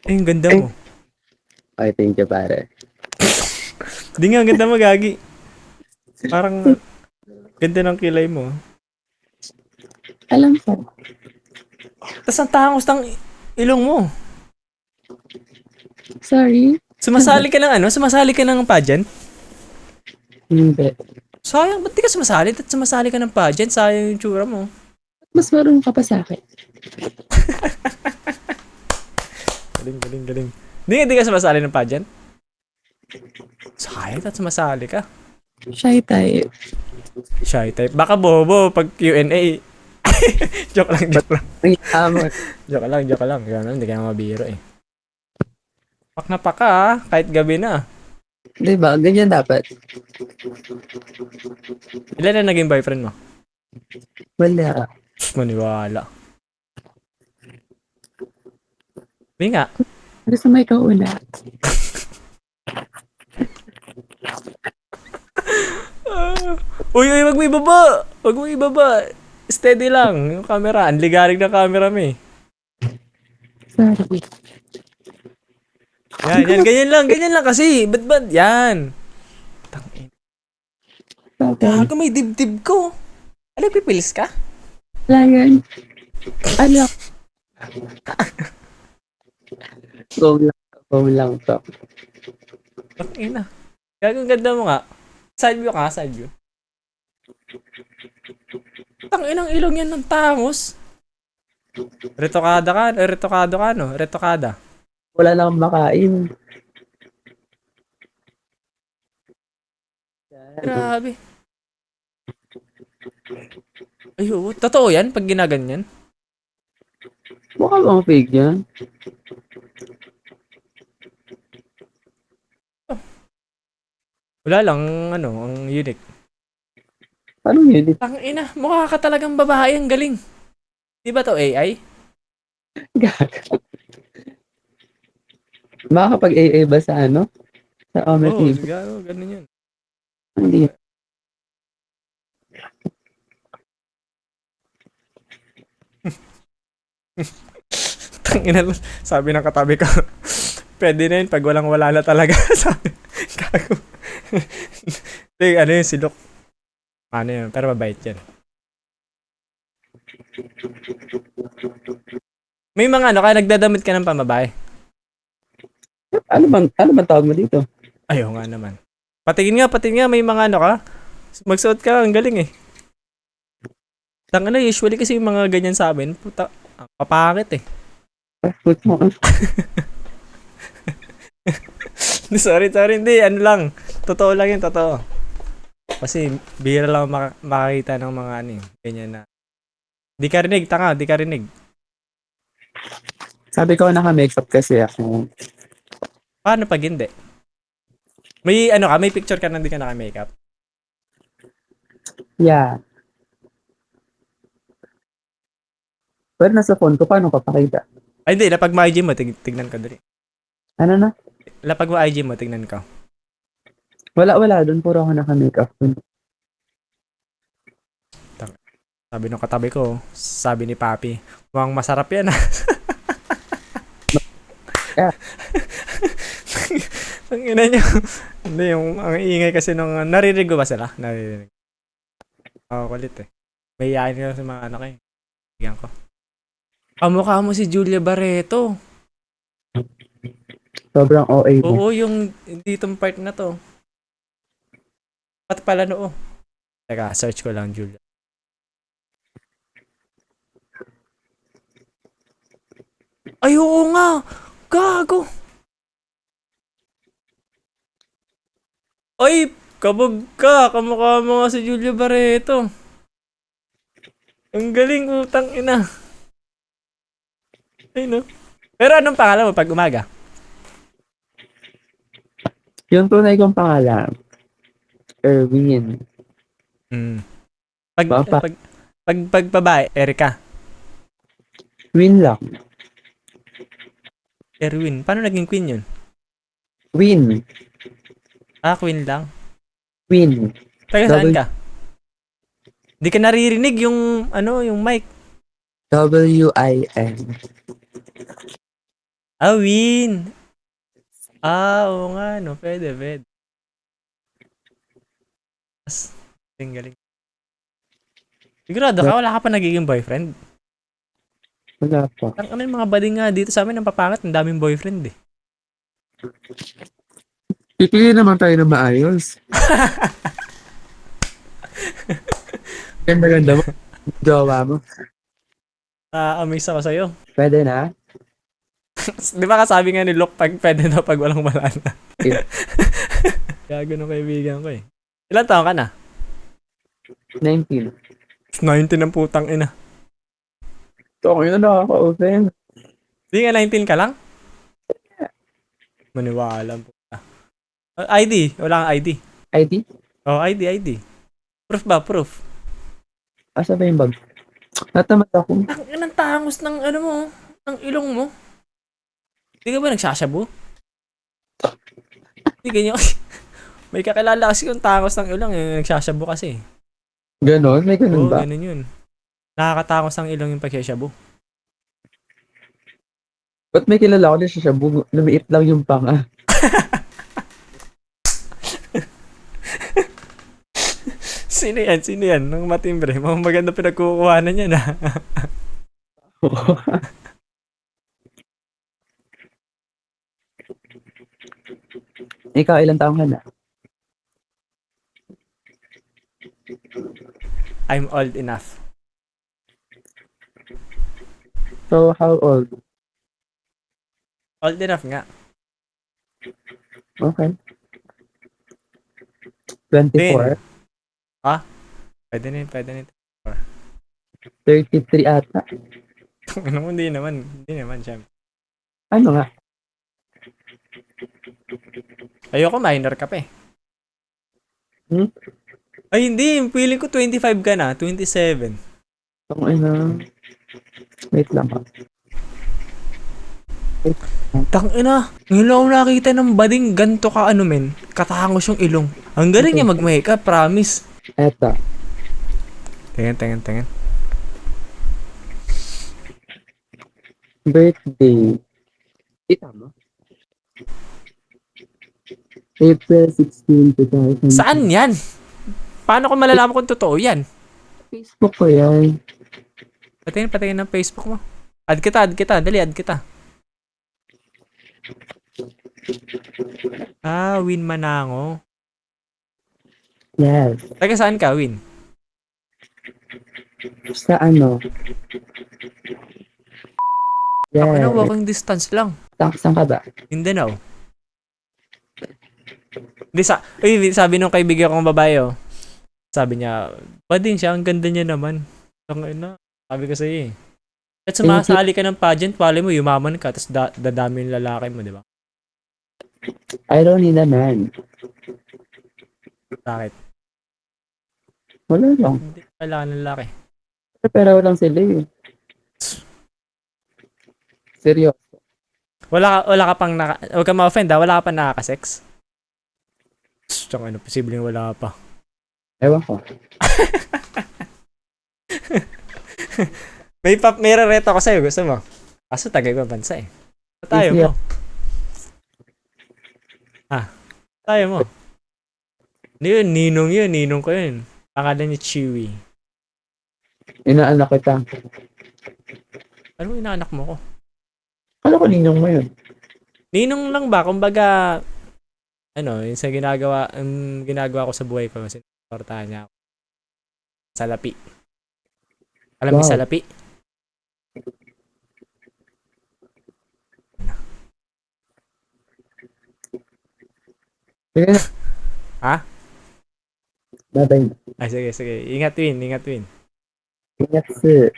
Eh, ang ganda Eh, mo. ay, thank you, pare. Hindi nga, ang ganda mo, Gagi. Parang, ganda ng kilay mo. Alam ko. Tapos ang tangos ng ilong mo. Sorry. Sumasali ka ng ano? Sumasali ka ng pageant? Hindi. Sayang, ba't di ka sumasali? At sumasali ka ng pageant? Sayang yung tsura mo. Mas marunong ka pa sa akin. Galing, galing, galing. Di ka sumasali ng pageant? Sayang, at sumasali ka. Shy type. Shy type. Baka bobo pag Q&A. Joke lang, joke lang. Ang yaman. Joke lang, joke lang. Gano'n, hindi ka mabiro eh. Pak na pa ka ah, kahit gabi na. Diba? Ganyan dapat. Ilan na naging boyfriend mo? Wala. Maniwala. Hindi nga. Gusto mo ikaw una. Uy, wag mo ibaba! Wag mo ibaba! Steady lang, yung camera. Ang ligarig na camera mo eh. Sorry. Yan, ganyan lang kasi. Ba't, yan. Tangin. Okay. Gago, may dibdib ko. Alam, pipilis ka? Wala yan. Ano? Go lang to. Tangin na. Gago, ang ganda mo nga. Side view ka, side view. Tangin ang ilong yan ng tangos. Retokada ka, retokado ka, no? Retokada. Wala na akong makain. Grabe. Ay, oo. Totoo yan pag ginaganyan. Mukha bang fake yan? Wala lang, ano, ang unique. Paano yun? Tangina, mukha ka talagang babae, ang galing. Di ba to AI? Gag. Makakapag-AA ba sa ano? Sa Omer Oo, TV? siguro, ganun yun. Hindi. Tangina, sabi ng katabi ko, pwede na yun pag walang wala na talaga. Sabi, gago. Like, ano yun, silok. Ano yun, pero mabait yan. May mga ano, kaya nagdadamit ka ng pambabae. Ano bang tawag mo dito? Ayaw nga naman. Patingin nga, may mga ano ka. Magsuot ka, ang galing eh. Tangina, usually kasi yung mga ganyan sa amin, puta, papakit eh. Put mo. sorry, hindi, ano lang. Totoo lang yun, totoo. Kasi, bihira lang makakita ng mga ano ganyan na. Di ka rinig. Sabi ko naka-makeup kasi ako. Paano pag hindi? May ano ka, may picture ka na hindi ka naka-makeup. Yeah. Pero nasa phone ko, paano papakita? Ay, hindi, lapag mo IG mo, tignan ka dali. Ano na? Lapag mo IG mo, tignan ka. Wala. Doon puro ako naka-makeup. Sabi nung katabi ko, sabi ni Papi, mukhang masarap yan ah. Yeah. Ang ina niyo. Hindi, ang ingay kasi nung, naririnig ko ba sila? Naririnig. Kulit eh. May iyakin ka sa mga anak eh. Bigyan ko. Mukha mo si Julia Barreto. Sobrang OA mo. Oo, yung ditong part na to. Pat pala noo. Teka, search ko lang Julia. Ay, oo nga! Gago! Ay, kabog ka! Kamukha mo nga si Julia Barreto. Ang galing, utang ina. Ay, no? Pero anong pangalan mo pag umaga? Yung tunay kong pangalan, Erwin. Pag, Papa. pag babae, Erika. Win lang. Erwin. Paano naging queen yun? Win. Queen lang. Win. Taga saan ka? Di ka naririnig yung, ano, yung mic. W-I-N. Ah, Win! Oo nga, no? Pwede, pwede. Mas, galing, galing. Sigurado ka, wala ka pa nagiging boyfriend? Wala pa. Ang ano yung mga bading nga dito sa amin, ang papangat, ang daming boyfriend eh. Pipili naman tayo ng maayos. Ganda-ganda mo. Jowa mo. Amaze ako sa'yo. Pwede na? Di ba kasabi nga ni Lok, pag pwede na pag walang wala na. Yeah. Gago ng kaibigan ko eh. Ilan taon ka na? 19. 19 ng putang ina. So, ako yun nakaka-open. Di nga 19 ka lang? Maniwala po. ID, wala kang ID. ID? Oh, ID. Proof ba? Proof. Asa ba yung bag? Natamad ako. Ang inang tangos ng ano mo, ng ilong mo. Di ka ba nagsasabo? Di ganyan. May kakilala kasi yung tangos ng ilong, yung nagsasabo kasi. Ganon? May Oo, ganon ba? ganun yun. Nakakatangos ng ilong yung pagsasabo. Ba't may kilala ko na siya lumiit lang yung panga? Sino yan? Sino yan? Nang matimbre. Mga maganda pinagkukuhanan niya na. Ikaw, ilang taong ka na? I'm old enough. So, how old? Old enough nga. Okay. 24? Pwede na yun, pwede na yun. 33 ata. Ano mo, hindi naman. Hindi naman, syempre. Ano nga? Ayoko, minor ka pa eh. Hmm? Ay, hindi. Feeling ko 25 ka na. 27. Ang ina. Wait lang ha. Tangina. Ngayon lang ako nakita ng bading ganto ka ano men. Katangos yung ilong. Ang galing niya mag-makeup, promise. Eto. Tingin. Birthday. Tama? April 16, 2000. Saan yan? Paano ko malalaman kung totoo yan? Facebook ko yan. Patingin ng Facebook mo. Add kita. Dali, add kita. Win Manango. Yes. Taga saan ka, Win? Sa ano? Ako na Yes. walking distance lang. Saan ka ba? Mindanao. Sabi nung kaibigan kong babae, oh. Sabi niya, bading siya, ang ganda niya naman. Tangina. Sabi ko sa'yo eh. At sumasali ka ng pageant, pala mo, yumaman ka, tapos dadami yung lalaki mo, di ba? I don't need a man. Bakit? Wala lang. Hindi kailangan ng lalaki. Pero lang sila eh. Seryoso. Wala ka pang huwag ka ma-offend ha, wala ka pang nakaka-sex? Tsaka ano, posibleng wala pa. Ewan ko. May rereto ko sa'yo, gusto mo? Kaso taga ibang bansa eh. Tayo mo. Tayo mo. Ninong ko yun. Pangalan niya Chewy. Inaanak kita. Ano mo inaanak mo ko? Ano ko ninong mo yun? Ninong lang ba? Kumbaga, yung ginagawa ko sa buhay ko, sinuportahan niya ako. Salapi. Alam mo yung Wow. salapi? Sige na. Ha? Bye-bye. Ay, sige. Ingat, Win. Ingat sir.